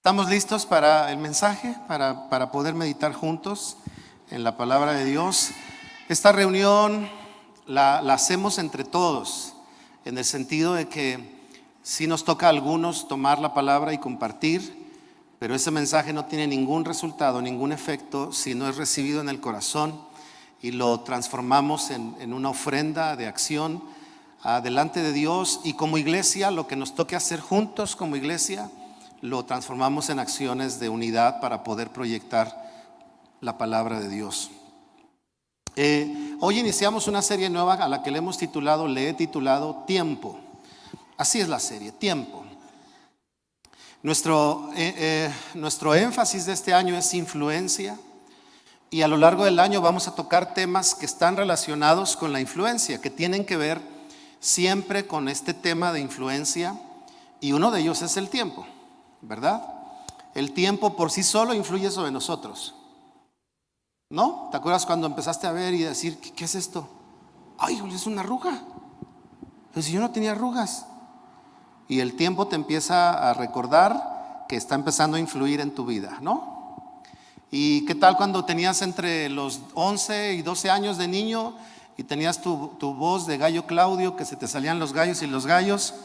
¿Estamos listos para el mensaje, para poder meditar juntos en la palabra de Dios? Esta reunión la hacemos entre todos, en el sentido de que sí nos toca a algunos tomar la palabra y compartir, pero ese mensaje no tiene ningún resultado, ningún efecto si no es recibido en el corazón y lo transformamos en una ofrenda de acción delante de Dios. Y como iglesia, lo que nos toque hacer juntos como iglesia, lo transformamos en acciones de unidad para poder proyectar la palabra de Dios. Hoy iniciamos una serie nueva a la que le he titulado Tiempo. Así es la serie, Tiempo. Nuestro énfasis de este año es influencia, y a lo largo del año vamos a tocar temas que están relacionados con la influencia, que tienen que ver siempre con este tema de influencia, y uno de ellos es el tiempo, ¿verdad? El tiempo por sí solo influye sobre nosotros, ¿no? ¿Te acuerdas cuando empezaste a ver y decir, ¿qué es esto? Ay, es una arruga. Pero si yo no tenía arrugas. Y el tiempo te empieza a recordar que está empezando a influir en tu vida, ¿no? ¿Y qué tal cuando tenías entre los 11 y 12 años de niño y tenías tu voz de gallo Claudio, que se te salían los gallos y los gallos?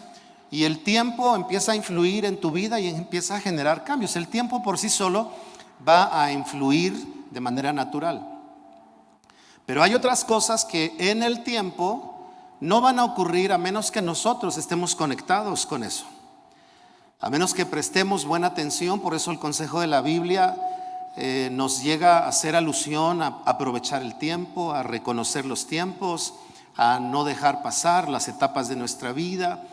Y el tiempo empieza a influir en tu vida y empieza a generar cambios. El tiempo por sí solo va a influir de manera natural. Pero hay otras cosas que en el tiempo no van a ocurrir a menos que nosotros estemos conectados con eso. A menos que prestemos buena atención. Por eso el consejo de la Biblia nos llega a hacer alusión a aprovechar el tiempo, a reconocer los tiempos, a no dejar pasar las etapas de nuestra vida.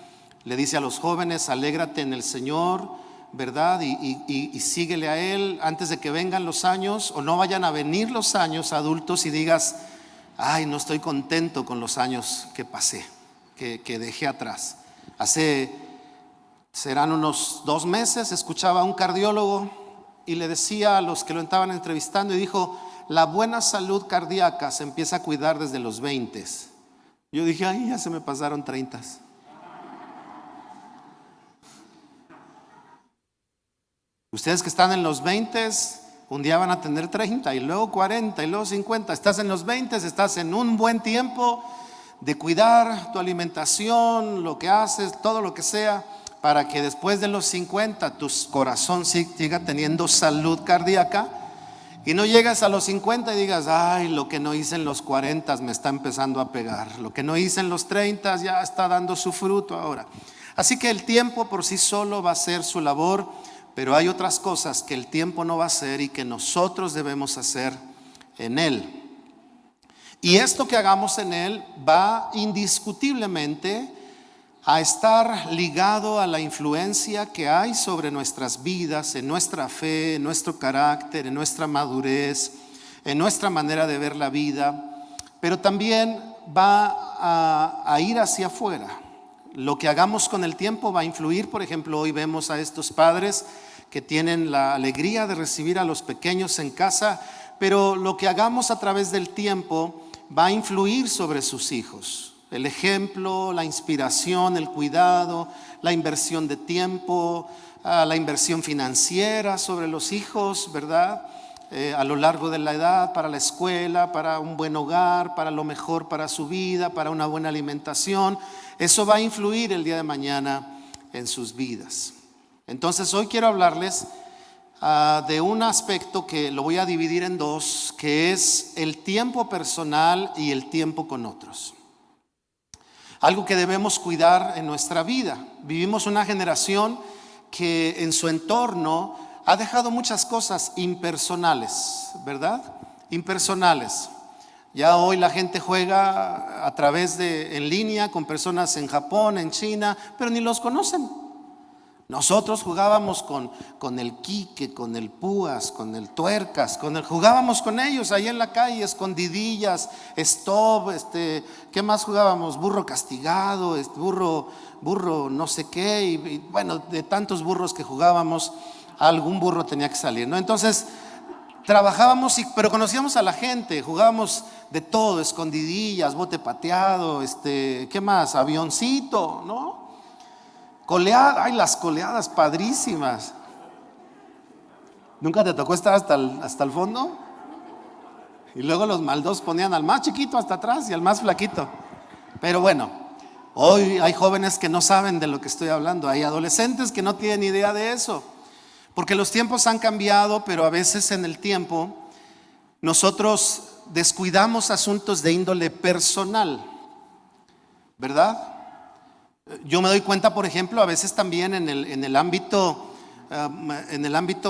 Le dice a los jóvenes, alégrate en el Señor, ¿verdad? Y síguele a Él antes de que vengan los años, o no vayan a venir los años adultos y digas, ay, no estoy contento con los años que pasé, que dejé atrás. Serán unos 2 meses, escuchaba a un cardiólogo y le decía a los que lo estaban entrevistando, y dijo, la buena salud cardíaca se empieza a cuidar desde los 20. Yo dije, ay, ya se me pasaron 30. Ustedes que están en los 20, un día van a tener 30 y luego 40 y luego 50. Estás en los 20, estás en un buen tiempo de cuidar tu alimentación, lo que haces, todo lo que sea, para que después de los 50 tu corazón siga teniendo salud cardíaca y no llegas a los 50 y digas, ay, lo que no hice en los 40 me está empezando a pegar, lo que no hice en los 30 ya está dando su fruto ahora. Así que el tiempo por sí solo va a hacer su labor, pero hay otras cosas que el tiempo no va a hacer y que nosotros debemos hacer en él. Y esto que hagamos en él va indiscutiblemente a estar ligado a la influencia que hay sobre nuestras vidas, en nuestra fe, en nuestro carácter, en nuestra madurez, en nuestra manera de ver la vida, pero también va a ir hacia afuera. Lo que hagamos con el tiempo va a influir. Por ejemplo, hoy vemos a estos padres que tienen la alegría de recibir a los pequeños en casa, pero lo que hagamos a través del tiempo va a influir sobre sus hijos. El ejemplo, la inspiración, el cuidado, la inversión de tiempo, la inversión financiera sobre los hijos, ¿verdad? A lo largo de la edad, para la escuela, para un buen hogar, para lo mejor para su vida, para una buena alimentación. Eso va a influir el día de mañana en sus vidas. Entonces hoy quiero hablarles de un aspecto que lo voy a dividir en 2, que es el tiempo personal y el tiempo con otros. Algo que debemos cuidar en nuestra vida. Vivimos una generación que en su entorno ha dejado muchas cosas impersonales, ¿verdad? Impersonales. Ya hoy la gente juega a través en línea con personas en Japón, en China, pero ni los conocen. Nosotros jugábamos con el Quique, con el Púas, con el Tuercas, jugábamos con ellos ahí en la calle, escondidillas, stop, ¿qué más jugábamos? Burro castigado, burro no sé qué, y bueno, de tantos burros que jugábamos, algún burro tenía que salir, ¿no? Entonces trabajábamos, pero conocíamos a la gente, jugábamos de todo, escondidillas, bote pateado, ¿qué más? Avioncito, ¿no? Coleada, ay, las coleadas padrísimas. ¿Nunca te tocó estar hasta el fondo? Y luego los maldos ponían al más chiquito hasta atrás y al más flaquito. Pero bueno, hoy hay jóvenes que no saben de lo que estoy hablando. Hay adolescentes que no tienen idea de eso. Porque los tiempos han cambiado, pero a veces en el tiempo nosotros descuidamos asuntos de índole personal, ¿verdad? Yo me doy cuenta, por ejemplo, a veces también en el ámbito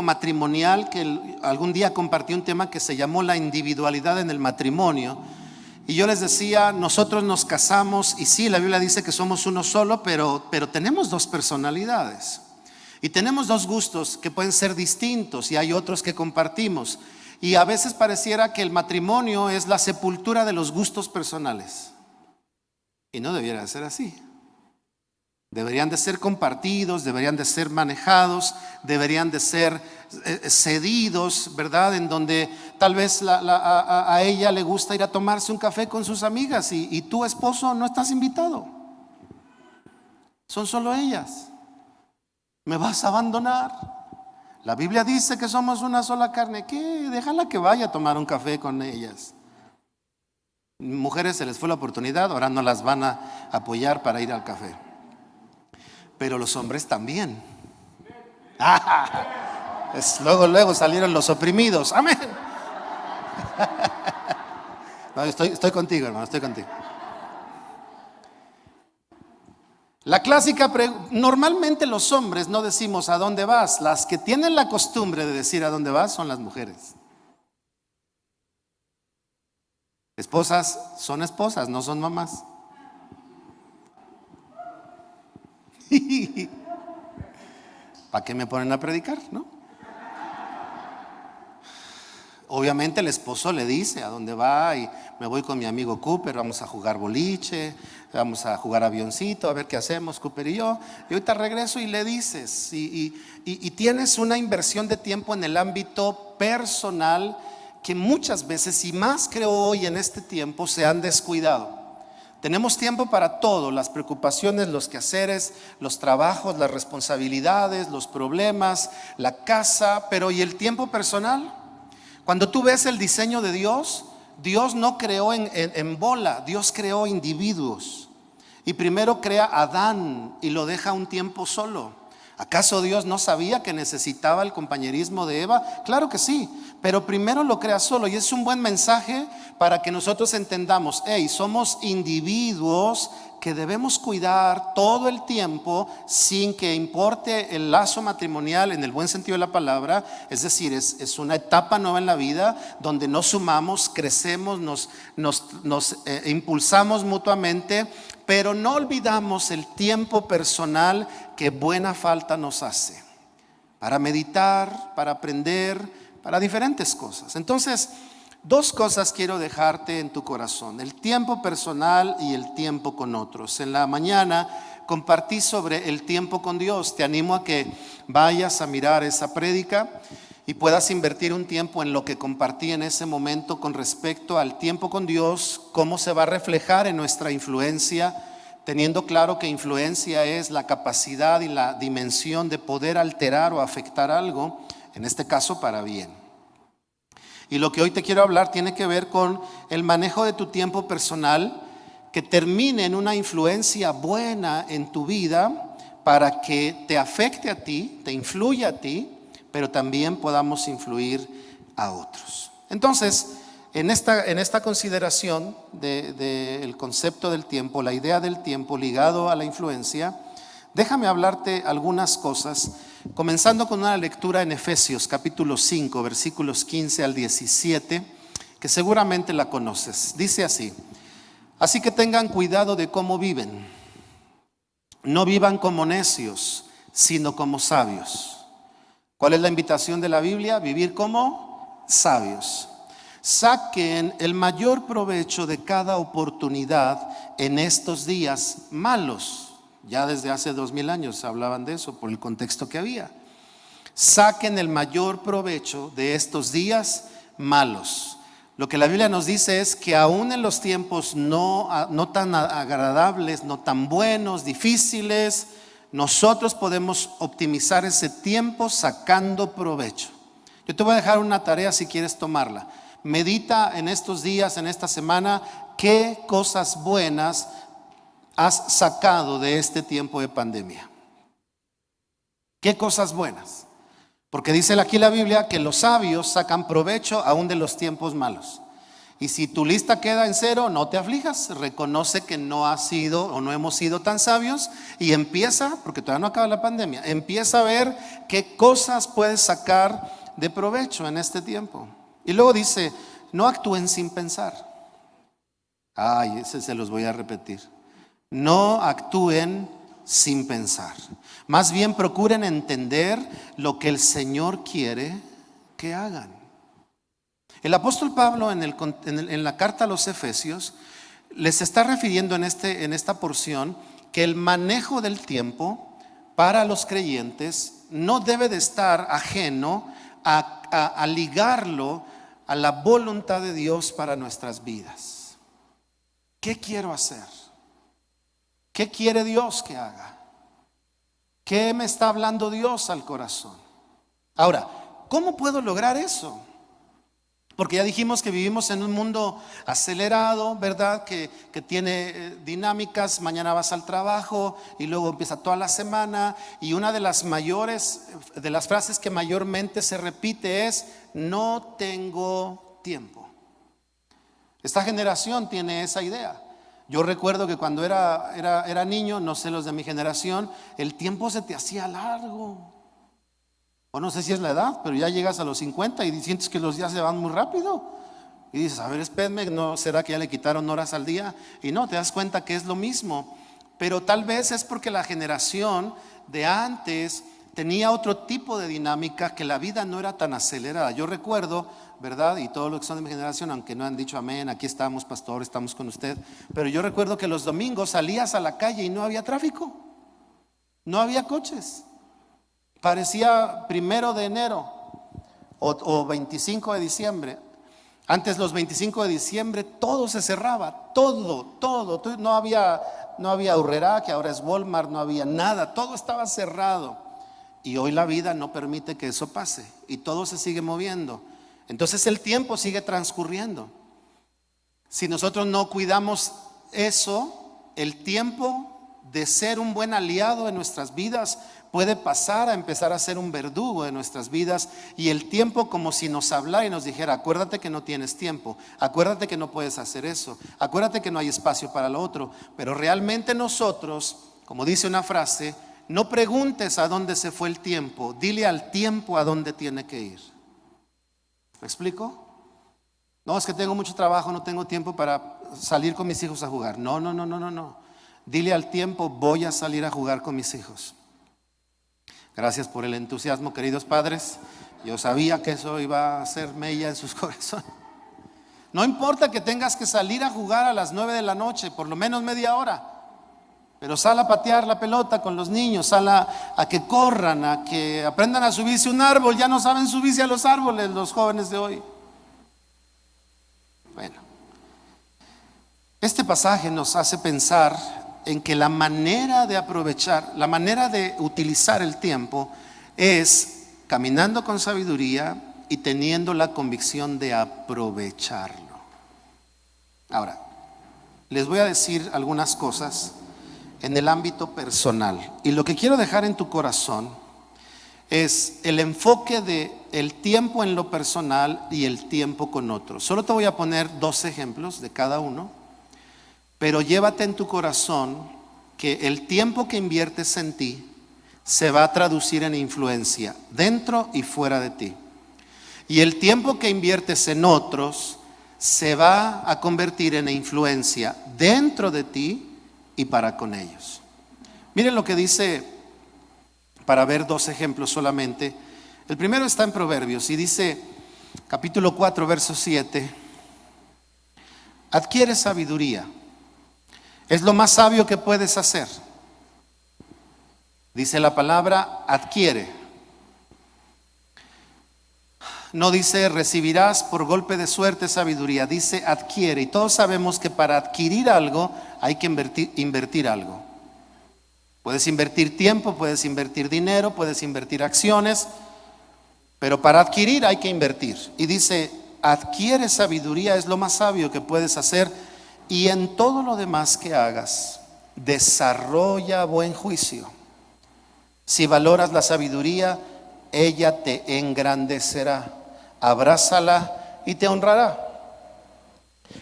matrimonial, que algún día compartí un tema que se llamó la individualidad en el matrimonio. Y yo les decía, nosotros nos casamos y sí, la Biblia dice que somos uno solo, pero tenemos dos personalidades. Y tenemos dos gustos que pueden ser distintos y hay otros que compartimos. Y a veces pareciera que el matrimonio es la sepultura de los gustos personales. Y no debiera de ser así. Deberían de ser compartidos, deberían de ser manejados, deberían de ser cedidos, ¿verdad? En donde tal vez a ella le gusta ir a tomarse un café con sus amigas y tu esposo no estás invitado. Son solo ellas. ¿Me vas a abandonar? La Biblia dice que somos una sola carne. ¿Qué? Déjala que vaya a tomar un café con ellas. Mujeres se les fue la oportunidad, ahora no las van a apoyar para ir al café. Pero los hombres también. Luego salieron los oprimidos. Amén. No, estoy contigo, hermano, estoy contigo. La clásica normalmente los hombres no decimos a dónde vas. Las que tienen la costumbre de decir a dónde vas son las mujeres. Esposas son esposas, no son mamás. ¿Para qué me ponen a predicar, no? Obviamente el esposo le dice a dónde va y me voy con mi amigo Cooper, vamos a jugar boliche, vamos a jugar avioncito, a ver qué hacemos Cooper y yo. Y ahorita regreso y le dices y tienes una inversión de tiempo en el ámbito personal que muchas veces, y más creo hoy en este tiempo, se han descuidado. Tenemos tiempo para todo, las preocupaciones, los quehaceres, los trabajos, las responsabilidades, los problemas, la casa, pero ¿y el tiempo personal? Cuando tú ves el diseño de Dios, Dios no creó en bola, Dios creó individuos. Y primero crea a Adán y lo deja un tiempo solo. ¿Acaso Dios no sabía que necesitaba el compañerismo de Eva? Claro que sí, pero primero lo crea solo. Y es un buen mensaje para que nosotros entendamos, somos individuos que debemos cuidar todo el tiempo sin que importe el lazo matrimonial en el buen sentido de la palabra. Es decir, es una etapa nueva en la vida donde nos sumamos, crecemos, nos impulsamos mutuamente, pero no olvidamos el tiempo personal que buena falta nos hace para meditar, para aprender, para diferentes cosas. Entonces, dos cosas quiero dejarte en tu corazón: el tiempo personal y el tiempo con otros. En la mañana compartí sobre el tiempo con Dios. Te animo a que vayas a mirar esa prédica y puedas invertir un tiempo en lo que compartí en ese momento con respecto al tiempo con Dios, cómo se va a reflejar en nuestra influencia, teniendo claro que influencia es la capacidad y la dimensión de poder alterar o afectar algo, en este caso para bien. Y lo que hoy te quiero hablar tiene que ver con el manejo de tu tiempo personal que termine en una influencia buena en tu vida para que te afecte a ti, te influya a ti, pero también podamos influir a otros. Entonces, en esta consideración del concepto del tiempo, la idea del tiempo ligado a la influencia, déjame hablarte algunas cosas, comenzando con una lectura en Efesios capítulo 5, versículos 15 al 17, que seguramente la conoces. Dice así: así que tengan cuidado de cómo viven. No vivan como necios, sino como sabios. ¿Cuál es la invitación de la Biblia? Vivir como sabios. Saquen el mayor provecho de cada oportunidad en estos días malos. Ya desde hace 2000 años hablaban de eso por el contexto que había. Saquen el mayor provecho de estos días malos. Lo que la Biblia nos dice es que aún en los tiempos no tan agradables, no tan buenos, difíciles, nosotros podemos optimizar ese tiempo sacando provecho. Yo te voy a dejar una tarea si quieres tomarla. Medita en estos días, en esta semana, qué cosas buenas has sacado de este tiempo de pandemia. ¿Qué cosas buenas? Porque dice aquí la Biblia que los sabios sacan provecho aún de los tiempos malos. Y si tu lista queda en cero, no te aflijas. Reconoce que no has sido o no hemos sido tan sabios y empieza, porque todavía no acaba la pandemia, empieza a ver qué cosas puedes sacar de provecho en este tiempo. Y luego dice, no actúen sin pensar. Ay, ese se los voy a repetir. No actúen sin pensar. Más bien procuren entender lo que el Señor quiere que hagan. El apóstol Pablo en la carta a los Efesios les está refiriendo en esta porción que el manejo del tiempo para los creyentes no debe de estar ajeno a ligarlo a la voluntad de Dios para nuestras vidas. ¿Qué quiero hacer? ¿Qué quiere Dios que haga? ¿Qué me está hablando Dios al corazón? Ahora, ¿cómo puedo lograr eso? Porque ya dijimos que vivimos en un mundo acelerado, ¿verdad? Que tiene dinámicas. Mañana vas al trabajo y luego empieza toda la semana. Y una de las frases que mayormente se repite es: no tengo tiempo. Esta generación tiene esa idea. Yo recuerdo que cuando era niño, no sé los de mi generación, el tiempo se te hacía largo. O no sé si es la edad, pero ya llegas a los 50 y sientes que los días se van muy rápido. Y dices, a ver, espérenme, ¿no será que ya le quitaron horas al día? Y no, te das cuenta que es lo mismo. Pero tal vez es porque la generación de antes tenía otro tipo de dinámica, que la vida no era tan acelerada. Yo recuerdo, ¿verdad? Y todos los que son de mi generación, aunque no han dicho amén, aquí estamos, pastor, estamos con usted. Pero yo recuerdo que los domingos salías a la calle y no había tráfico. No había coches. Parecía 1 de enero o 25 de diciembre. Antes, los 25 de diciembre, todo se cerraba, todo. No había Aurrerá, que ahora es Walmart, no había nada, todo estaba cerrado. Y hoy la vida no permite que eso pase y todo se sigue moviendo. Entonces el tiempo sigue transcurriendo. Si nosotros no cuidamos eso, el tiempo de ser un buen aliado en nuestras vidas puede pasar a empezar a ser un verdugo de nuestras vidas. Y el tiempo, como si nos hablara y nos dijera: acuérdate que no tienes tiempo, acuérdate que no puedes hacer eso, acuérdate que no hay espacio para lo otro. Pero realmente nosotros, como dice una frase, no preguntes a dónde se fue el tiempo, dile al tiempo a dónde tiene que ir. ¿Me explico? No, es que tengo mucho trabajo, no tengo tiempo para salir con mis hijos a jugar. No. Dile al tiempo: voy a salir a jugar con mis hijos. Gracias por el entusiasmo, queridos padres. Yo sabía que eso iba a hacer mella en sus corazones. No importa que tengas que salir a jugar a las 9 de la noche, por lo menos media hora. Pero sal a patear la pelota con los niños, sal a que corran, a que aprendan a subirse a un árbol. Ya no saben subirse a los árboles los jóvenes de hoy. Bueno, este pasaje nos hace pensar en que la manera de aprovechar, la manera de utilizar el tiempo es caminando con sabiduría y teniendo la convicción de aprovecharlo. Ahora, les voy a decir algunas cosas en el ámbito personal, y lo que quiero dejar en tu corazón es el enfoque de el tiempo en lo personal y el tiempo con otros. Solo te voy a poner 2 ejemplos de cada uno. Pero llévate en tu corazón que el tiempo que inviertes en ti se va a traducir en influencia dentro y fuera de ti. Y el tiempo que inviertes en otros se va a convertir en influencia dentro de ti y para con ellos. Miren lo que dice, para ver 2 ejemplos solamente. El primero está en Proverbios y dice, capítulo 4, verso 7: adquiere sabiduría. Es lo más sabio que puedes hacer. Dice la palabra adquiere. No dice recibirás por golpe de suerte sabiduría, dice adquiere. Y todos sabemos que para adquirir algo hay que invertir algo. Puedes invertir tiempo, puedes invertir dinero, puedes invertir acciones. Pero para adquirir hay que invertir. Y dice, adquiere sabiduría, es lo más sabio que puedes hacer. Y en todo lo demás que hagas, desarrolla buen juicio. Si valoras la sabiduría, ella te engrandecerá. Abrázala y te honrará.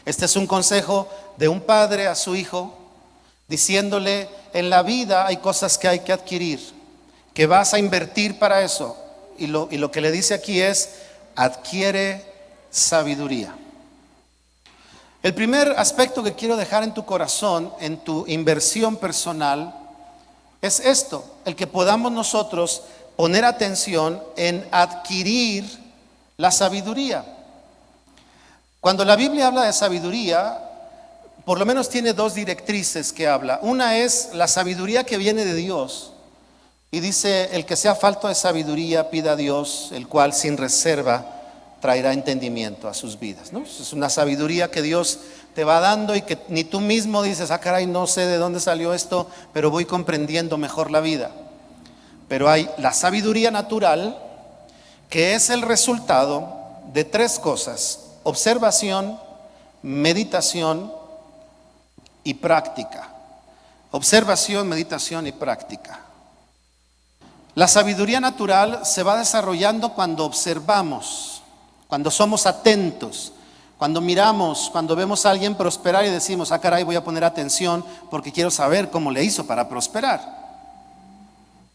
Este es un consejo de un padre a su hijo, diciéndole, en la vida hay cosas que hay que adquirir, que vas a invertir para eso. Y lo que le dice aquí es, adquiere sabiduría. El primer aspecto que quiero dejar en tu corazón, en tu inversión personal, es esto, el que podamos nosotros poner atención en adquirir la sabiduría. Cuando la Biblia habla de sabiduría, por lo menos tiene dos directrices que habla. Una es la sabiduría que viene de Dios. Y dice, el que sea falto de sabiduría, pida a Dios, el cual sin reserva traerá entendimiento a sus vidas, ¿no? Es una sabiduría que Dios te va dando y que ni tú mismo dices, ah, caray, no sé de dónde salió esto, pero voy comprendiendo mejor la vida. Pero hay la sabiduría natural, que es el resultado de tres cosas: observación, meditación y práctica. Observación, meditación y práctica. La sabiduría natural se va desarrollando cuando observamos, cuando somos atentos, cuando miramos, cuando vemos a alguien prosperar y decimos, ah, caray, voy a poner atención porque quiero saber cómo le hizo para prosperar.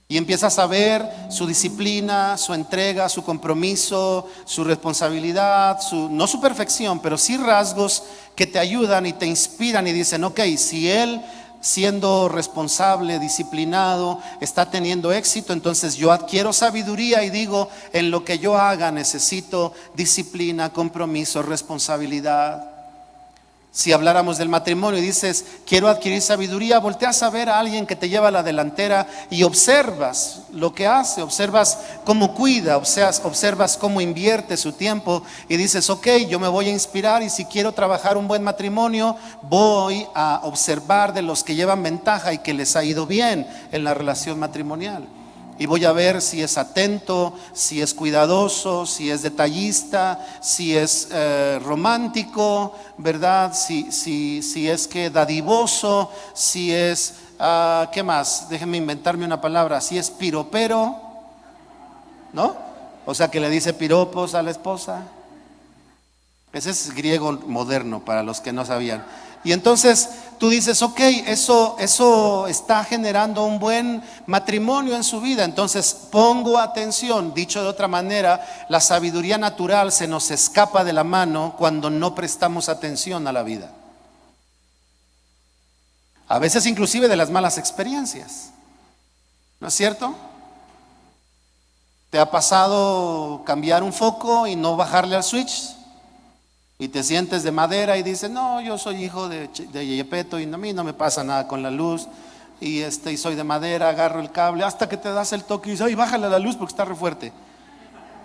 Y empiezas a ver su disciplina, su entrega, su compromiso, su responsabilidad, no su perfección, pero sí rasgos que te ayudan y te inspiran y dicen, ok, si él siendo responsable, disciplinado, está teniendo éxito, entonces yo adquiero sabiduría y digo, en lo que yo haga necesito disciplina, compromiso, responsabilidad. Si habláramos del matrimonio y dices, quiero adquirir sabiduría, volteas a ver a alguien que te lleva a la delantera y observas lo que hace, observas cómo cuida, observas cómo invierte su tiempo y dices, ok, yo me voy a inspirar y si quiero trabajar un buen matrimonio, voy a observar de los que llevan ventaja y que les ha ido bien en la relación matrimonial. Y voy a ver si es atento, si es cuidadoso, si es detallista, si es romántico, ¿verdad? Si es que dadivoso, si es, ¿qué más? Déjenme inventarme una palabra, si es piropero, ¿no? O sea que le dice piropos a la esposa. Ese es griego moderno para los que no sabían. Y entonces tú dices, ok, eso está generando un buen matrimonio en su vida. Entonces pongo atención. Dicho de otra manera, la sabiduría natural se nos escapa de la mano cuando no prestamos atención a la vida. A veces inclusive de las malas experiencias. ¿No es cierto? ¿Te ha pasado cambiar un foco y no bajarle al switch? Y te sientes de madera y dices, no, yo soy hijo de Yepeto y a mí no me pasa nada con la luz. Y soy de madera, agarro el cable, hasta que te das el toque y dices, ay, bájale la luz porque está re fuerte.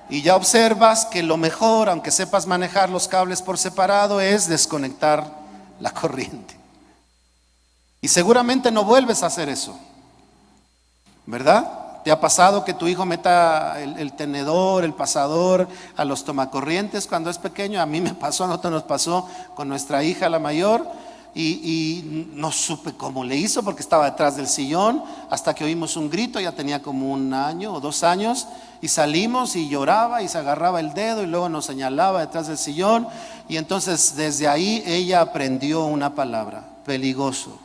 Y ya observas que lo mejor, aunque sepas manejar los cables por separado, es desconectar la corriente. Y seguramente no vuelves a hacer eso, ¿verdad? ¿Te ha pasado que tu hijo meta el tenedor, el pasador a los tomacorrientes cuando es pequeño? A mí me pasó, a nosotros nos pasó con nuestra hija, la mayor, y no supe cómo le hizo porque estaba detrás del sillón, hasta que oímos un grito, ya tenía como 1 año o 2 años, y salimos y lloraba y se agarraba el dedo y luego nos señalaba detrás del sillón, y entonces desde ahí ella aprendió una palabra: peligroso.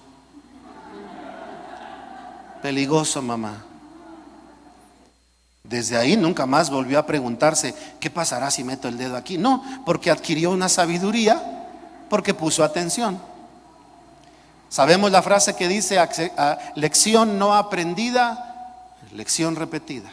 Peligroso, mamá. Desde ahí nunca más volvió a preguntarse, ¿qué pasará si meto el dedo aquí? No, porque adquirió una sabiduría, porque puso atención. Sabemos la frase que dice, lección no aprendida, lección repetida.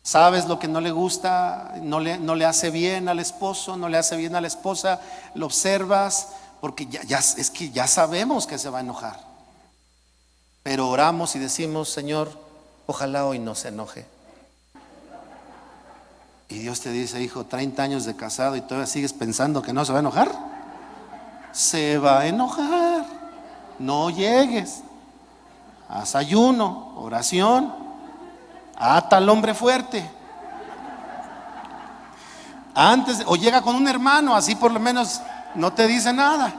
¿Sabes lo que no le gusta? No le hace bien al esposo, no le hace bien a la esposa, lo observas, porque es que ya sabemos que se va a enojar. Pero oramos y decimos, Señor, ojalá hoy no se enoje. Y Dios te dice, hijo, 30 años de casado y todavía sigues pensando que no se va a enojar. Se va a enojar. No llegues. haz ayuno, oración, ata al hombre fuerte. O llega con un hermano, así por lo menos no te dice nada.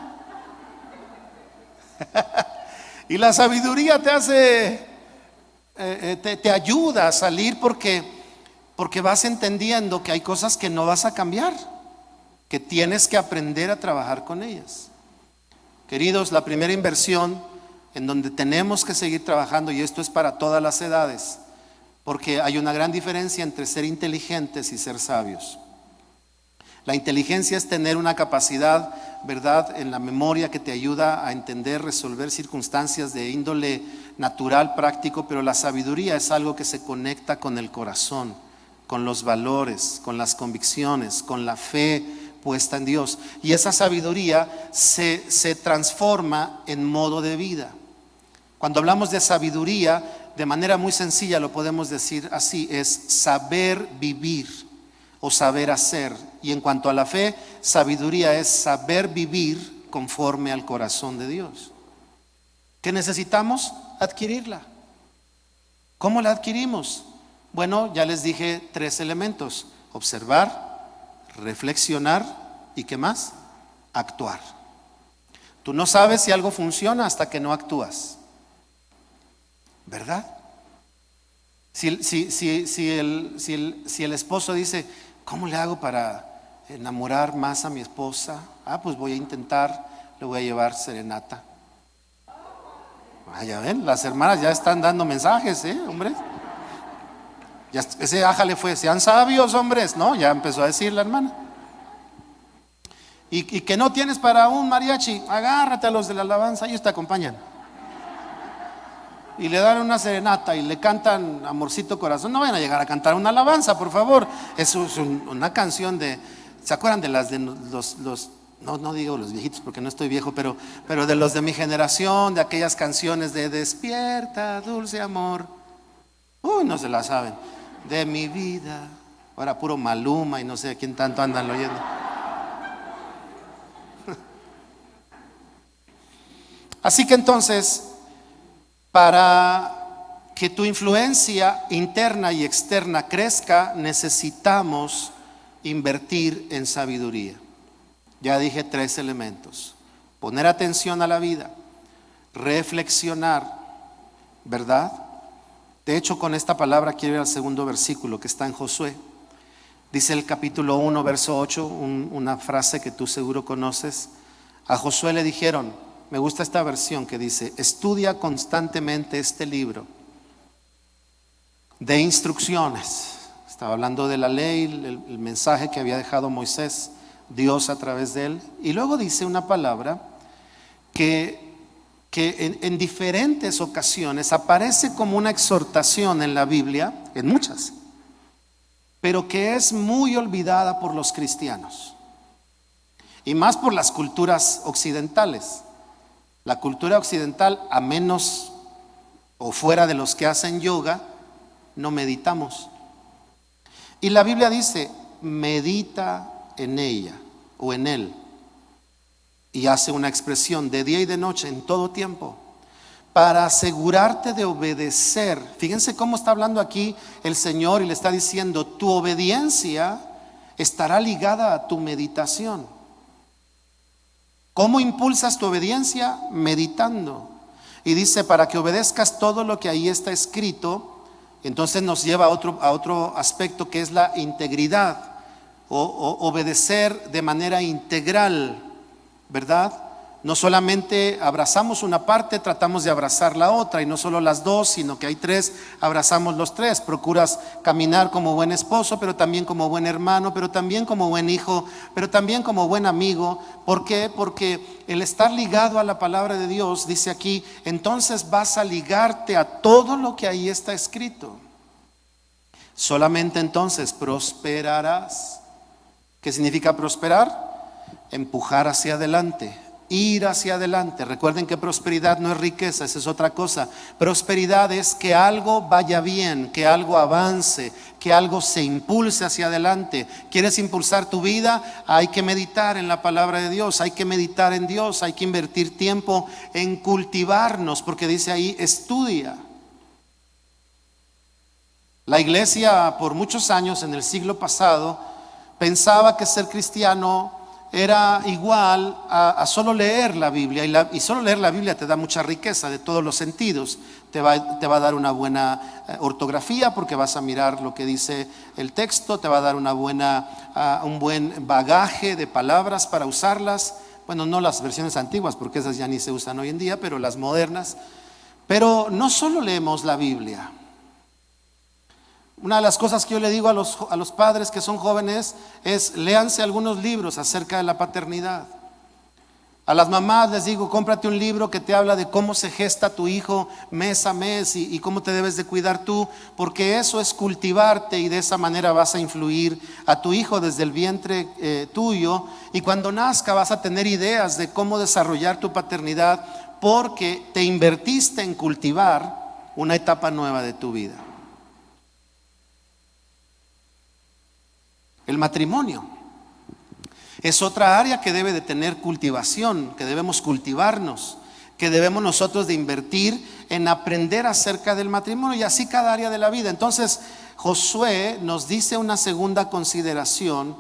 Y la sabiduría te hace, te ayuda a salir porque vas entendiendo que hay cosas que no vas a cambiar, que tienes que aprender a trabajar con ellas. Queridos, la primera inversión en donde tenemos que seguir trabajando, y esto es para todas las edades, porque hay una gran diferencia entre ser inteligentes y ser sabios. La inteligencia es tener una capacidad, ¿verdad?, en la memoria que te ayuda a entender, resolver circunstancias de índole natural, práctico, pero la sabiduría es algo que se conecta con el corazón, con los valores, con las convicciones, con la fe puesta en Dios. Y esa sabiduría se transforma en modo de vida. Cuando hablamos de sabiduría, de manera muy sencilla lo podemos decir así, es saber vivir o saber hacer. Y en cuanto a la fe, sabiduría es saber vivir conforme al corazón de Dios. ¿Qué necesitamos? Adquirirla. ¿Cómo la adquirimos? Bueno, ya les dije 3 elementos: observar, reflexionar y ¿qué más? Actuar. Tú no sabes si algo funciona hasta que no actúas, ¿verdad? Si el esposo dice, ¿cómo le hago para enamorar más a mi esposa? Pues voy a intentar, le voy a llevar serenata. Ya ven, las hermanas ya están dando mensajes, hombres. Ya, ese ájale fue, sean sabios, hombres, ¿no? Ya empezó a decir la hermana. Y que no tienes para un mariachi, agárrate a los de la alabanza, ellos te acompañan. Y le dan una serenata y le cantan Amorcito Corazón. No vayan a llegar a cantar una alabanza, por favor. Eso es una canción de, ¿se acuerdan de las de los no digo los viejitos porque no estoy viejo, pero de los de mi generación, de aquellas canciones de despierta, dulce amor? No se la saben. De mi vida. Ahora puro Maluma y no sé a quién tanto andan oyendo. Así que entonces, para que tu influencia interna y externa crezca, necesitamos invertir en sabiduría. Ya dije 3 elementos: poner atención a la vida, reflexionar, ¿verdad? De hecho, con esta palabra quiero ir al segundo versículo que está en Josué. Dice el capítulo 1, verso 8, una frase que tú seguro conoces. A Josué le dijeron, me gusta esta versión que dice, estudia constantemente este libro de instrucciones. Estaba hablando de la ley, el mensaje que había dejado Moisés, Dios a través de él. Y luego dice una palabra que en diferentes ocasiones aparece como una exhortación en la Biblia, en muchas, pero que es muy olvidada por los cristianos y más por las culturas occidentales. La cultura occidental, a menos o fuera de los que hacen yoga, no meditamos. Y la Biblia dice, medita en ella o en él. Y hace una expresión de día y de noche, en todo tiempo, para asegurarte de obedecer. Fíjense cómo está hablando aquí el Señor y le está diciendo, tu obediencia estará ligada a tu meditación. ¿Cómo impulsas tu obediencia? Meditando. Y dice, para que obedezcas todo lo que ahí está escrito. Entonces nos lleva a otro aspecto que es la integridad, o obedecer de manera integral, ¿verdad? No solamente abrazamos una parte, tratamos de abrazar la otra, y no solo las dos, sino que hay 3, abrazamos los 3. Procuras caminar como buen esposo, pero también como buen hermano, pero también como buen hijo, pero también como buen amigo. ¿Por qué? Porque el estar ligado a la palabra de Dios, dice aquí, entonces vas a ligarte a todo lo que ahí está escrito. Solamente entonces prosperarás. ¿Qué significa prosperar? Empujar hacia adelante, ir hacia adelante. Recuerden que prosperidad no es riqueza, esa es otra cosa. Prosperidad es que algo vaya bien, que algo avance, que algo se impulse hacia adelante. ¿Quieres impulsar tu vida? Hay que meditar en la palabra de Dios, hay que meditar en Dios, hay que invertir tiempo en cultivarnos, porque dice ahí, estudia. La iglesia por muchos años en el siglo pasado pensaba que ser cristiano era igual a solo leer la Biblia, y solo leer la Biblia te da mucha riqueza de todos los sentidos. Te va a dar una buena ortografía porque vas a mirar lo que dice el texto, te va a dar un buen bagaje de palabras para usarlas. Bueno, no las versiones antiguas porque esas ya ni se usan hoy en día, pero las modernas. Pero no solo leemos la Biblia. Una de las cosas que yo le digo a los padres que son jóvenes es: léanse algunos libros acerca de la paternidad. A las mamás les digo: cómprate un libro que te habla de cómo se gesta tu hijo mes a mes y cómo te debes de cuidar tú, porque eso es cultivarte, y de esa manera vas a influir a tu hijo desde el vientre tuyo, y cuando nazca vas a tener ideas de cómo desarrollar tu paternidad, porque te invertiste en cultivar una etapa nueva de tu vida. El matrimonio es otra área que debe de tener cultivación, que debemos cultivarnos, que debemos nosotros de invertir en aprender acerca del matrimonio, y así cada área de la vida. Entonces Josué nos dice una segunda consideración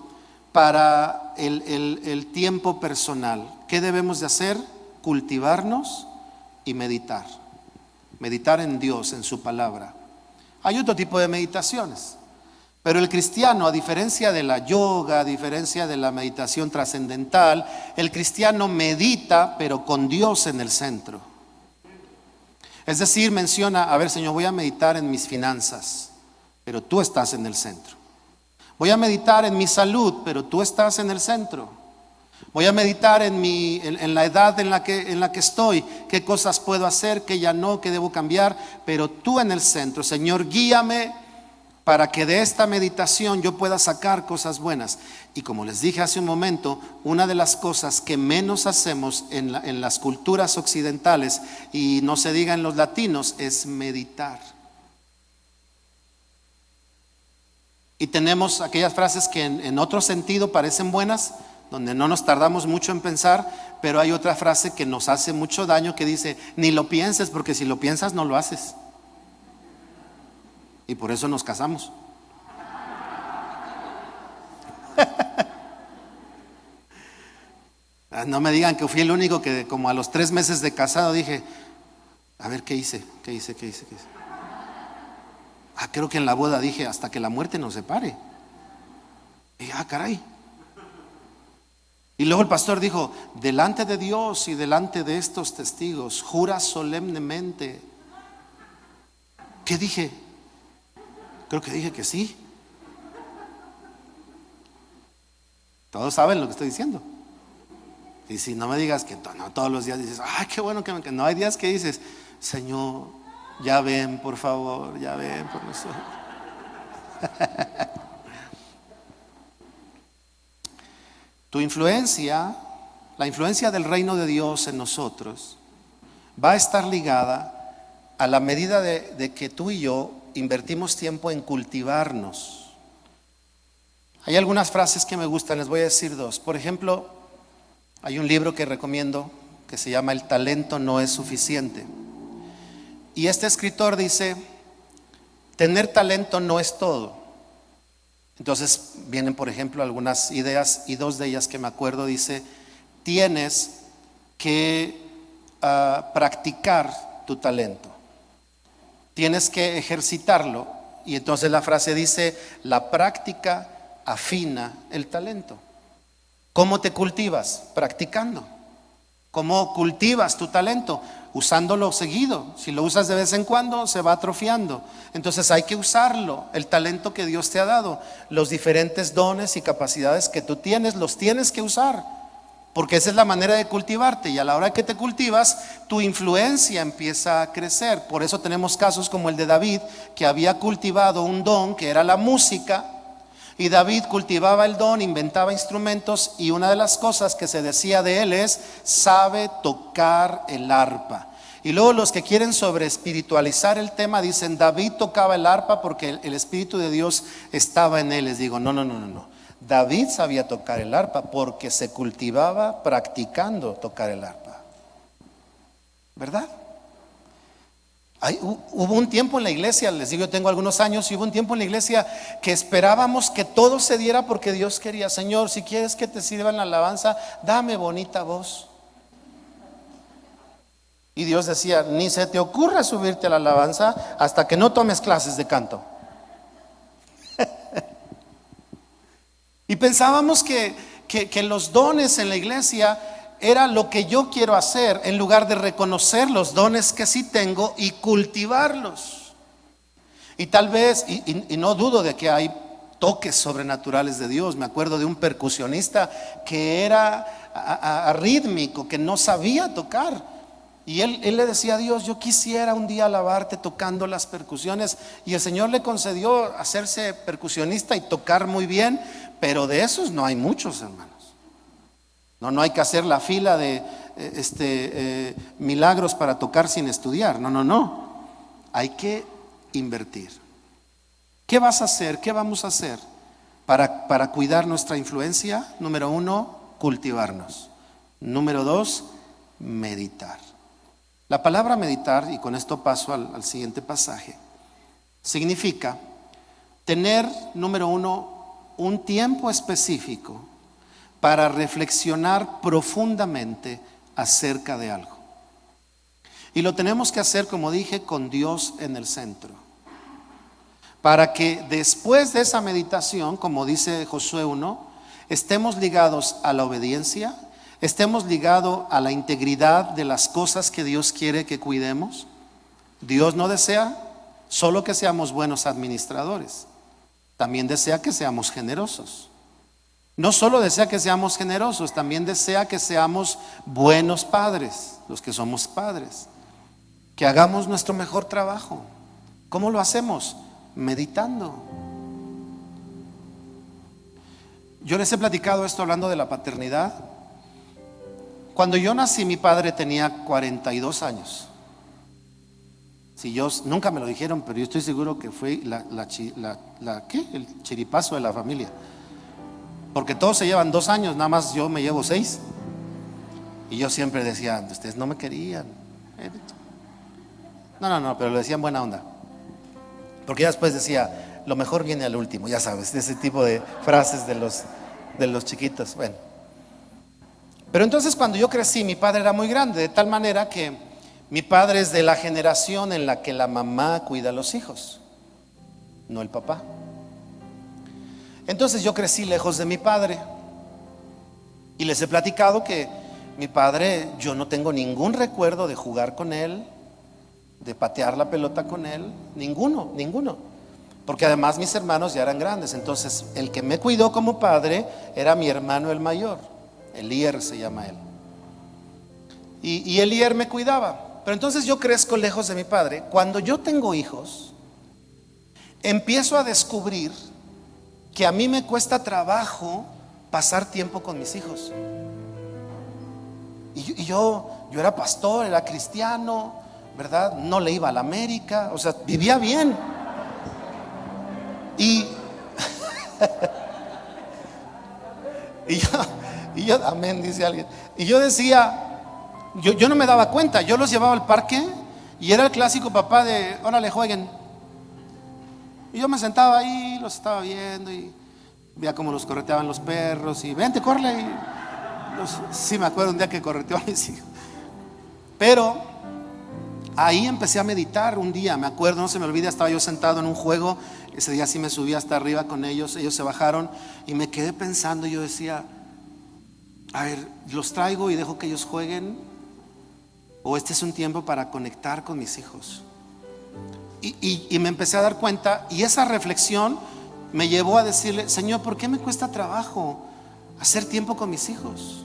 para el tiempo personal. ¿Qué debemos de hacer? Cultivarnos y meditar. Meditar en Dios, en su palabra. Hay otro tipo de meditaciones. Pero el cristiano, a diferencia de la yoga, a diferencia de la meditación trascendental, el cristiano medita, pero con Dios en el centro. Es decir, menciona: a ver, Señor, voy a meditar en mis finanzas, pero tú estás en el centro. Voy a meditar en mi salud, pero tú estás en el centro. Voy a meditar en la edad en la que estoy, qué cosas puedo hacer, qué ya no, qué debo cambiar, pero tú en el centro. Señor, guíame para que de esta meditación yo pueda sacar cosas buenas. Y como les dije hace un momento, una de las cosas que menos hacemos en las culturas occidentales, y no se diga en los latinos, es meditar. Y tenemos aquellas frases que en otro sentido parecen buenas, donde no nos tardamos mucho en pensar, pero hay otra frase que nos hace mucho daño que dice: ni lo pienses, porque si lo piensas no lo haces. Y por eso nos casamos. No me digan que fui el único que como a los 3 meses de casado dije: a ver, ¿qué hice? Creo que en la boda dije: hasta que la muerte nos separe. Y caray. Y luego el pastor dijo: delante de Dios y delante de estos testigos, jura solemnemente. ¿Qué dije? Creo que dije que sí. Todos saben lo que estoy diciendo. Y si no me digas que no, todos los días dices: ay, qué bueno que no. Hay días que dices: Señor, ya ven, por favor, ya ven por nosotros. Tu influencia, la influencia del reino de Dios en nosotros, va a estar ligada a la medida de que tú y yo invertimos tiempo en cultivarnos. Hay algunas frases que me gustan, les voy a decir 2. Por ejemplo, hay un libro que recomiendo que se llama El talento no es suficiente. Y este escritor dice: tener talento no es todo. Entonces vienen, por ejemplo, algunas ideas, y 2 de ellas que me acuerdo. Dice: tienes que practicar tu talento. Tienes que ejercitarlo. Y entonces la frase dice: la práctica afina el talento. ¿Cómo te cultivas? Practicando. ¿Cómo cultivas tu talento? Usándolo seguido. Si lo usas de vez en cuando, se va atrofiando. Entonces hay que usarlo, el talento que Dios te ha dado. Los diferentes dones y capacidades que tú tienes, los tienes que usar, porque esa es la manera de cultivarte. Y a la hora que te cultivas, tu influencia empieza a crecer. Por eso tenemos casos como el de David, que había cultivado un don que era la música, Y David cultivaba el don, inventaba instrumentos, y una de las cosas que se decía de él es: sabe tocar el arpa. Y luego los que quieren sobre espiritualizar el tema dicen: David tocaba el arpa porque el Espíritu de Dios estaba en él. Les digo: no. David sabía tocar el arpa porque se cultivaba practicando tocar el arpa, ¿verdad? Hubo un tiempo en la iglesia, les digo, yo tengo algunos años, y hubo un tiempo en la iglesia que esperábamos que todo se diera porque Dios quería. Señor, si quieres que te sirvan la alabanza, dame bonita voz. Y Dios decía: ni se te ocurra subirte a la alabanza hasta que no tomes clases de canto. Y pensábamos que los dones en la iglesia era lo que yo quiero hacer, en lugar de reconocer los dones que sí tengo y cultivarlos. Y tal vez, y no dudo de que hay toques sobrenaturales de Dios. Me acuerdo de un percusionista que era arrítmico, que no sabía tocar, y él le decía a Dios: yo quisiera un día alabarte tocando las percusiones. Y el Señor le concedió hacerse percusionista y tocar muy bien, pero de esos no hay muchos, hermanos. No hay que hacer la fila de milagros para tocar sin estudiar. No. Hay que invertir. ¿Qué vas a hacer? ¿Qué vamos a hacer para cuidar nuestra influencia? Número 1, cultivarnos. Número 2, meditar. La palabra meditar, y con esto paso al siguiente pasaje, significa tener, número 1, un tiempo específico para reflexionar profundamente acerca de algo. Y lo tenemos que hacer, como dije, con Dios en el centro, para que después de esa meditación, como dice Josué 1, estemos ligados a la obediencia, estemos ligados a la integridad de las cosas que Dios quiere que cuidemos. Dios no desea solo que seamos buenos administradores, también desea que seamos generosos. No solo desea que seamos generosos, también desea que seamos buenos padres, los que somos padres, que hagamos nuestro mejor trabajo. ¿Cómo lo hacemos? Meditando. Yo les he platicado esto hablando de la paternidad. Cuando yo nací, mi padre tenía 42 años. Si yo, nunca me lo dijeron, pero yo estoy seguro que fue el chiripazo de la familia. Porque todos se llevan 2 años, nada más yo me llevo 6. Y yo siempre decía: ustedes no me querían. No, pero lo decían buena onda. Porque ya después decía: lo mejor viene al último, ya sabes, ese tipo de frases de los chiquitos. Bueno, pero entonces cuando yo crecí, mi padre era muy grande, de tal manera que mi padre es de la generación en la que la mamá cuida a los hijos, no el papá. Entonces yo crecí lejos de mi padre, y les he platicado que mi padre, yo no tengo ningún recuerdo de jugar con él, de patear la pelota con él, ninguno, porque además mis hermanos ya eran grandes. Entonces el que me cuidó como padre era mi hermano el mayor, Elier se llama él, y Elier me cuidaba. Pero entonces yo crezco lejos de mi padre. Cuando yo tengo hijos, empiezo a descubrir que a mí me cuesta trabajo pasar tiempo con mis hijos. Y yo era pastor, era cristiano, ¿verdad? No le iba a la América, o sea, vivía bien. Y yo, amén, dice alguien. Y yo decía, yo no me daba cuenta. Yo los llevaba al parque y era el clásico papá de: órale, jueguen. Y yo me sentaba ahí, los estaba viendo y veía cómo los correteaban los perros, y vente, córrele. Sí, me acuerdo un día que correteó a mis hijos. Pero ahí empecé a meditar un día, me acuerdo, no se me olvida, estaba yo sentado en un juego. Ese día sí me subí hasta arriba con ellos se bajaron, y me quedé pensando. Yo decía: a ver, ¿los traigo y dejo que ellos jueguen? ¿O este es un tiempo para conectar con mis hijos? Y me empecé a dar cuenta, y esa reflexión me llevó a decirle: Señor, ¿por qué me cuesta trabajo hacer tiempo con mis hijos?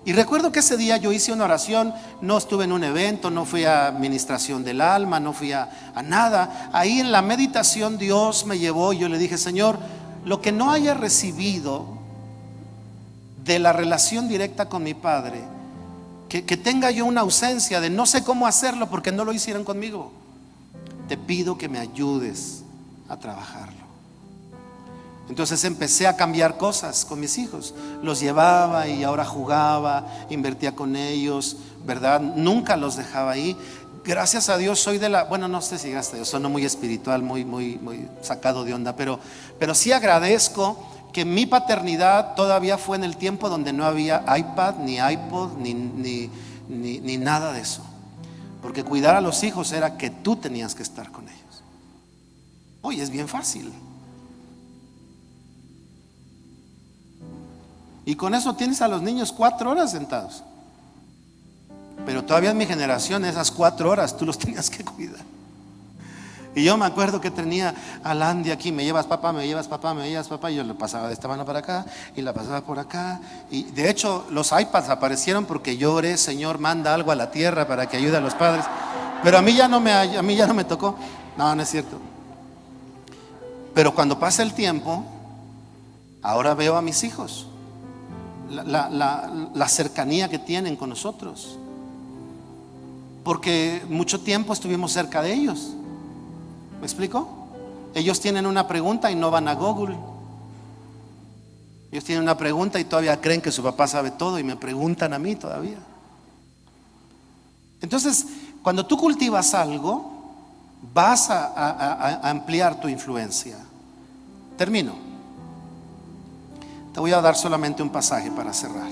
Y recuerdo que ese día yo hice una oración. No estuve en un evento, no fui a ministración del alma, no fui a nada. Ahí en la meditación Dios me llevó, y yo le dije: Señor, lo que no haya recibido de la relación directa con mi padre, que tenga yo una ausencia de no sé cómo hacerlo porque no lo hicieron conmigo, te pido que me ayudes a trabajarlo. Entonces empecé a cambiar cosas con mis hijos. Los llevaba y ahora jugaba, invertía con ellos, ¿verdad? Nunca los dejaba ahí. Gracias a Dios soy bueno, no sé si gracias a Dios, soy muy espiritual, muy sacado de onda, pero sí agradezco que mi paternidad todavía fue en el tiempo donde no había iPad, ni iPod, ni nada de eso. Porque cuidar a los hijos era que tú tenías que estar con ellos. Hoy es bien fácil. Y con eso tienes a los niños 4 horas sentados. Pero todavía en mi generación esas 4 horas tú los tenías que cuidar. Y yo me acuerdo que tenía a Landy aquí, me llevas papá, me llevas papá, me llevas papá. Y yo le pasaba de esta mano para acá y la pasaba por acá. Y de hecho los iPads aparecieron porque yo oré: Señor, manda algo a la tierra para que ayude a los padres. Pero a mí ya no me tocó. No es cierto. Pero cuando pasa el tiempo, ahora veo a mis hijos, la cercanía que tienen con nosotros, porque mucho tiempo estuvimos cerca de ellos. ¿Me explico? Ellos tienen una pregunta y no van a Google. Ellos tienen una pregunta y todavía creen que su papá sabe todo y me preguntan a mí todavía. Entonces, cuando tú cultivas algo, vas a ampliar tu influencia. Termino. Te voy a dar solamente un pasaje para cerrar.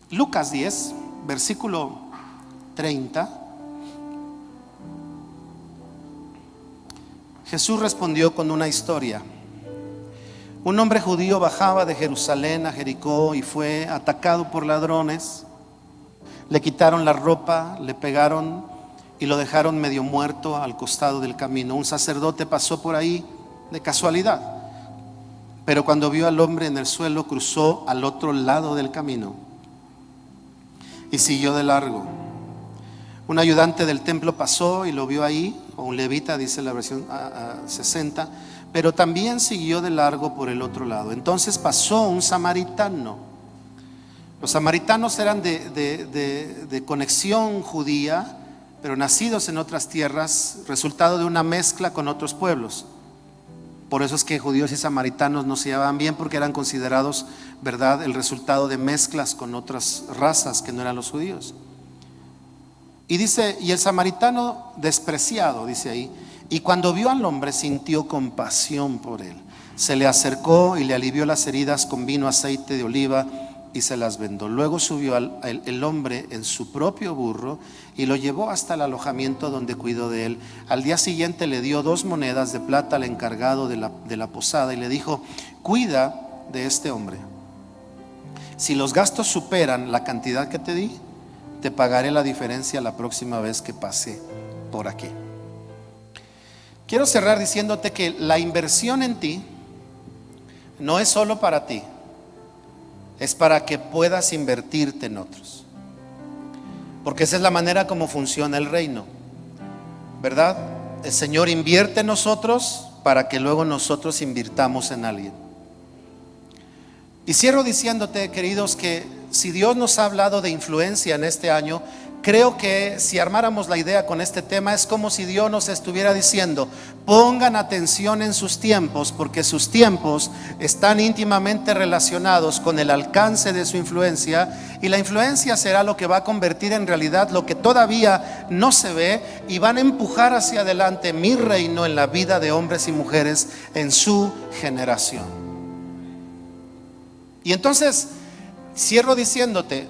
Lucas 10, versículo 30. Jesús respondió con una historia. Un hombre judío bajaba de Jerusalén a Jericó y fue atacado por ladrones. Le quitaron la ropa, le pegaron y lo dejaron medio muerto al costado del camino. Un sacerdote pasó por ahí de casualidad, pero cuando vio al hombre en el suelo, cruzó al otro lado del camino y siguió de largo. Un ayudante del templo pasó y lo vio ahí, o un levita, dice la versión 60, pero también siguió de largo por el otro lado. Entonces pasó un samaritano. Los samaritanos eran de conexión judía, pero nacidos en otras tierras, resultado de una mezcla con otros pueblos. Por eso es que judíos y samaritanos no se llevaban bien, porque eran considerados, ¿verdad?, el resultado de mezclas con otras razas que no eran los judíos. Y dice, y el samaritano despreciado, dice ahí, y cuando vio al hombre sintió compasión por él. Se le acercó y le alivió las heridas con vino, aceite de oliva y se las vendó. Luego subió el hombre en su propio burro y lo llevó hasta el alojamiento donde cuidó de él. Al día siguiente le dio 2 monedas de plata al encargado de la posada y le dijo: cuida de este hombre. Si los gastos superan la cantidad que te di, te pagaré la diferencia la próxima vez que pase por aquí. Quiero cerrar diciéndote que la inversión en ti no es solo para ti, es para que puedas invertirte en otros. Porque esa es la manera como funciona el reino, ¿verdad? El Señor invierte en nosotros para que luego nosotros invirtamos en alguien. Y cierro diciéndote, queridos, que si Dios nos ha hablado de influencia en este año, creo que si armáramos la idea con este tema, es como si Dios nos estuviera diciendo: pongan atención en sus tiempos, porque sus tiempos están íntimamente relacionados con el alcance de su influencia, y la influencia será lo que va a convertir en realidad lo que todavía no se ve, y van a empujar hacia adelante mi reino en la vida de hombres y mujeres en su generación. Y entonces cierro diciéndote: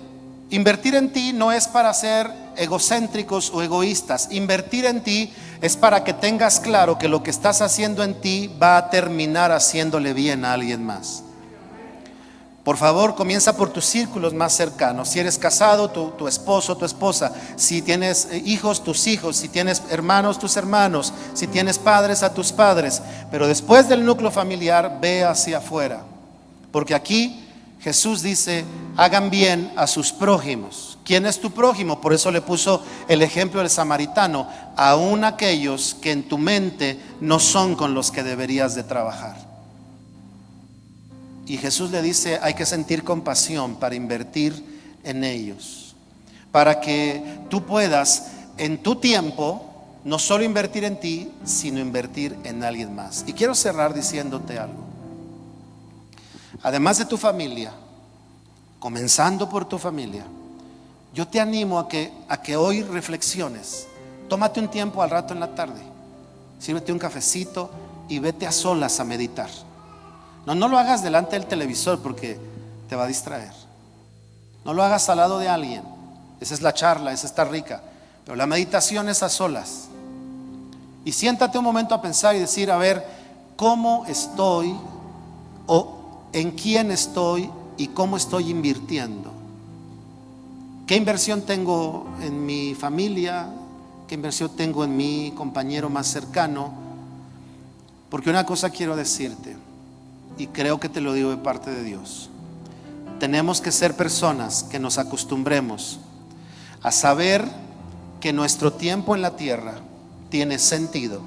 invertir en ti no es para ser egocéntricos o egoístas. Invertir en ti es para que tengas claro que lo que estás haciendo en ti va a terminar haciéndole bien a alguien más. Por favor, comienza por tus círculos más cercanos. Si eres casado, tu esposo, tu esposa. Si tienes hijos, tus hijos. Si tienes hermanos, tus hermanos. Si tienes padres, a tus padres. Pero después del núcleo familiar, ve hacia afuera. Porque aquí Jesús dice: hagan bien a sus prójimos. ¿Quién es tu prójimo? Por eso le puso el ejemplo del samaritano, aún aquellos que en tu mente no son con los que deberías de trabajar. Y Jesús le dice, hay que sentir compasión para invertir en ellos, para que tú puedas en tu tiempo no solo invertir en ti, sino invertir en alguien más. Y quiero cerrar diciéndote algo. Además de tu familia, comenzando por tu familia, yo te animo a que hoy reflexiones. Tómate un tiempo al rato en la tarde, sírvete un cafecito y vete a solas a meditar. No lo hagas delante del televisor porque te va a distraer. No lo hagas al lado de alguien. Esa es la charla, esa está rica. Pero la meditación es a solas. Y siéntate un momento a pensar y decir, a ver, ¿cómo estoy o en quién estoy y cómo estoy invirtiendo? ¿Qué inversión tengo en mi familia? ¿Qué inversión tengo en mi compañero más cercano? Porque una cosa quiero decirte, y creo que te lo digo de parte de Dios: tenemos que ser personas que nos acostumbremos a saber que nuestro tiempo en la tierra tiene sentido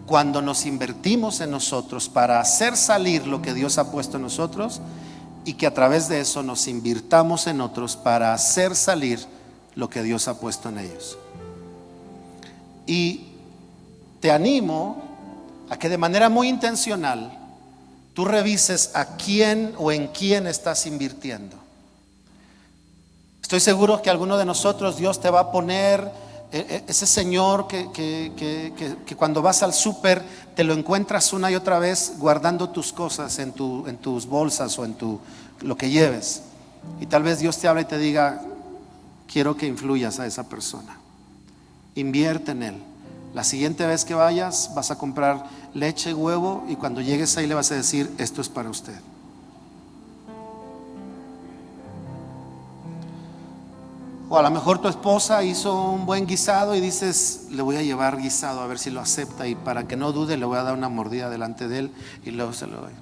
cuando nos invertimos en nosotros para hacer salir lo que Dios ha puesto en nosotros, y que a través de eso nos invirtamos en otros para hacer salir lo que Dios ha puesto en ellos. Y te animo a que de manera muy intencional tú revises a quién o en quién estás invirtiendo. Estoy seguro que alguno de nosotros Dios te va a poner ese señor que cuando vas al súper te lo encuentras una y otra vez guardando tus cosas en tus bolsas o en lo que lleves. Y tal vez Dios te habla y te diga, quiero que influyas a esa persona. Invierte en él. La siguiente vez que vayas vas a comprar leche, huevo, y cuando llegues ahí le vas a decir, esto es para usted. O a lo mejor tu esposa hizo un buen guisado y dices, le voy a llevar guisado a ver si lo acepta, y para que no dude le voy a dar una mordida delante de él y luego se lo doy.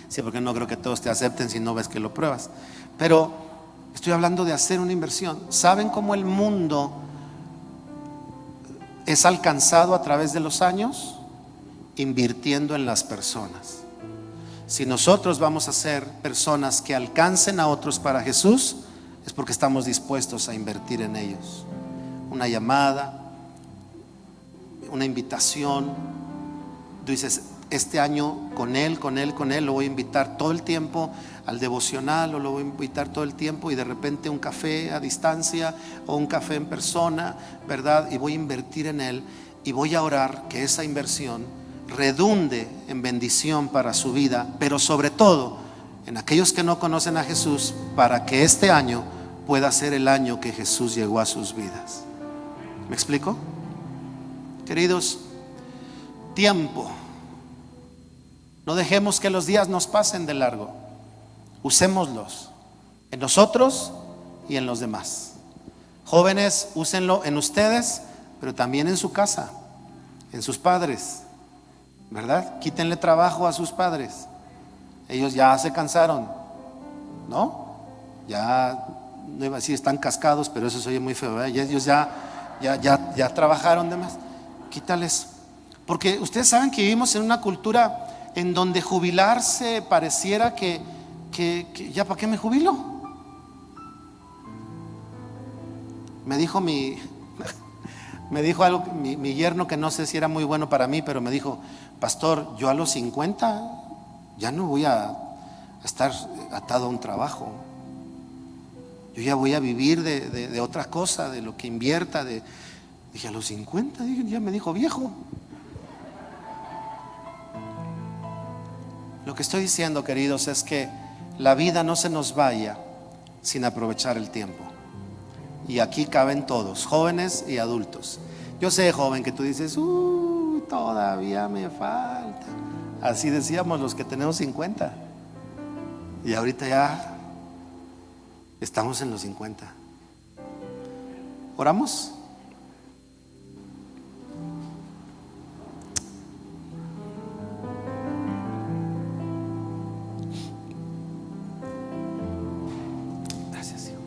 Sí, porque no creo que todos te acepten si no ves que lo pruebas. Pero estoy hablando de hacer una inversión. ¿Saben cómo el mundo es alcanzado a través de los años? Invirtiendo en las personas. Si nosotros vamos a ser personas que alcancen a otros para Jesús, es porque estamos dispuestos a invertir en ellos. Una llamada, una invitación. Tú dices, este año con él lo voy a invitar todo el tiempo al devocional, o lo voy a invitar todo el tiempo, y de repente un café a distancia o un café en persona, ¿verdad? Y voy a invertir en él, y voy a orar que esa inversión redunde en bendición para su vida, pero sobre todo en aquellos que no conocen a Jesús, para que este año pueda ser el año que Jesús llegó a sus vidas. ¿Me explico? Queridos, tiempo. No dejemos que los días nos pasen de largo. Usémoslos en nosotros y en los demás. Jóvenes, úsenlo en ustedes, pero también en su casa, en sus padres, ¿verdad? Quítenle trabajo a sus padres. Ellos ya se cansaron, ¿no? Ya, no iba a decir están cascados, pero eso se oye muy feo, ¿verdad? Ellos ya trabajaron de más. Quítales. Porque ustedes saben que vivimos en una cultura en donde jubilarse pareciera que ya, ¿para qué me jubilo? Me dijo algo mi yerno, que no sé si era muy bueno para mí, pero me dijo, pastor, yo a los 50 ya no voy a estar atado a un trabajo. Yo ya voy a vivir de otra cosa, de lo que invierta. Dije, a los 50, ya me dijo viejo. Lo que estoy diciendo, queridos, es que la vida no se nos vaya sin aprovechar el tiempo. Y aquí caben todos, jóvenes y adultos. Yo sé, joven, que tú dices, todavía me falta. Así decíamos los que tenemos 50. Y ahorita ya estamos en los 50. ¿Oramos? Gracias, Hijo.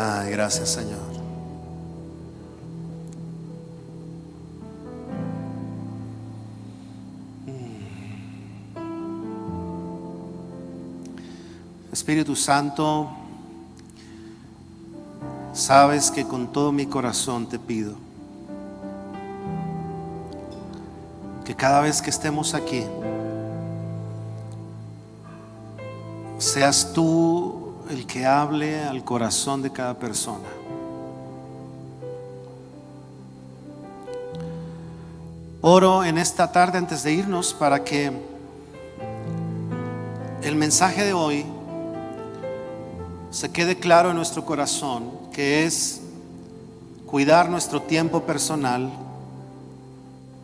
Ay, gracias, Señor. Espíritu Santo, sabes que con todo mi corazón te pido que cada vez que estemos aquí, seas tú el que hable al corazón de cada persona. Oro en esta tarde antes de irnos para que el mensaje de hoy se quede claro en nuestro corazón, que es cuidar nuestro tiempo personal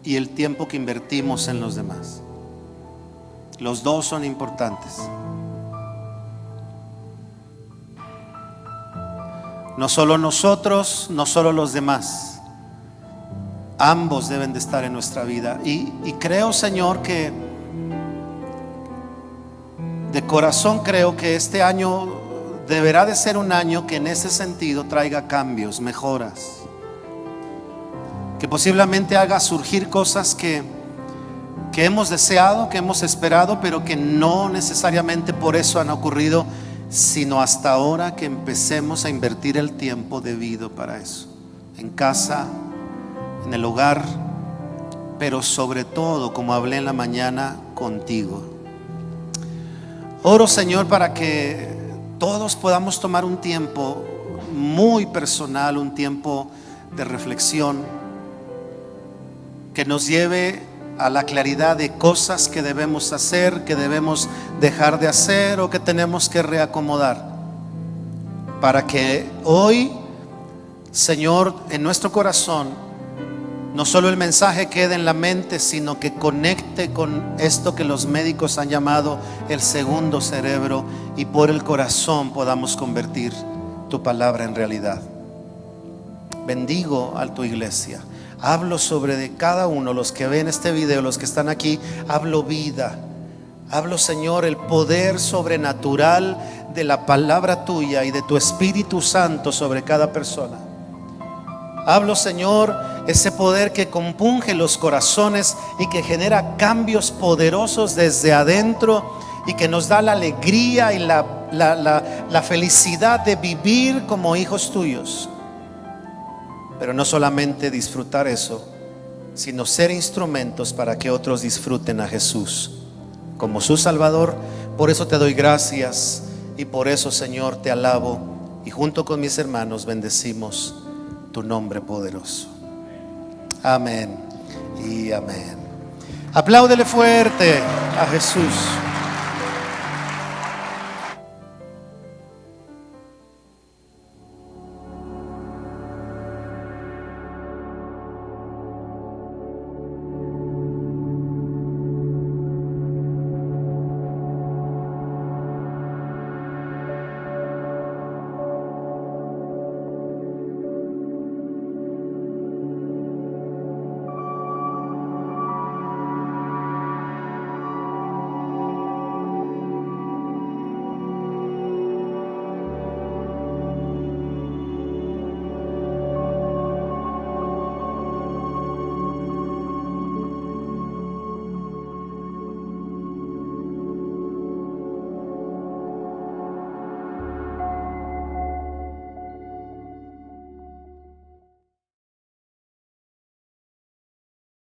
y el tiempo que invertimos en los demás. Los dos son importantes. No solo nosotros, no solo los demás. Ambos deben de estar en nuestra vida. Y creo, Señor, que de corazón creo que este año deberá de ser un año que en ese sentido traiga cambios, mejoras, que posiblemente haga surgir cosas que hemos deseado, que hemos esperado, pero que no necesariamente por eso han ocurrido, sino hasta ahora que empecemos a invertir el tiempo debido para eso, en casa, en el hogar, pero sobre todo, como hablé en la mañana, contigo. Oro, Señor, para que todos podamos tomar un tiempo muy personal, un tiempo de reflexión que nos lleve a la claridad de cosas que debemos hacer, que debemos dejar de hacer o que tenemos que reacomodar, para que hoy, Señor, en nuestro corazón no solo el mensaje quede en la mente, sino que conecte con esto que los médicos han llamado el segundo cerebro, y por el corazón podamos convertir tu palabra en realidad. Bendigo a tu iglesia. Hablo sobre de cada uno, los que ven este video, los que están aquí. Hablo vida. Hablo, Señor, el poder sobrenatural de la palabra tuya y de tu Espíritu Santo sobre cada persona. Hablo, Señor, ese poder que compunge los corazones y que genera cambios poderosos desde adentro, y que nos da la alegría y la felicidad de vivir como hijos tuyos. Pero no solamente disfrutar eso, sino ser instrumentos para que otros disfruten a Jesús como su Salvador. Por eso te doy gracias, y por eso, Señor, te alabo, y junto con mis hermanos bendecimos tu nombre poderoso. Amén y amén. Apláudele fuerte a Jesús.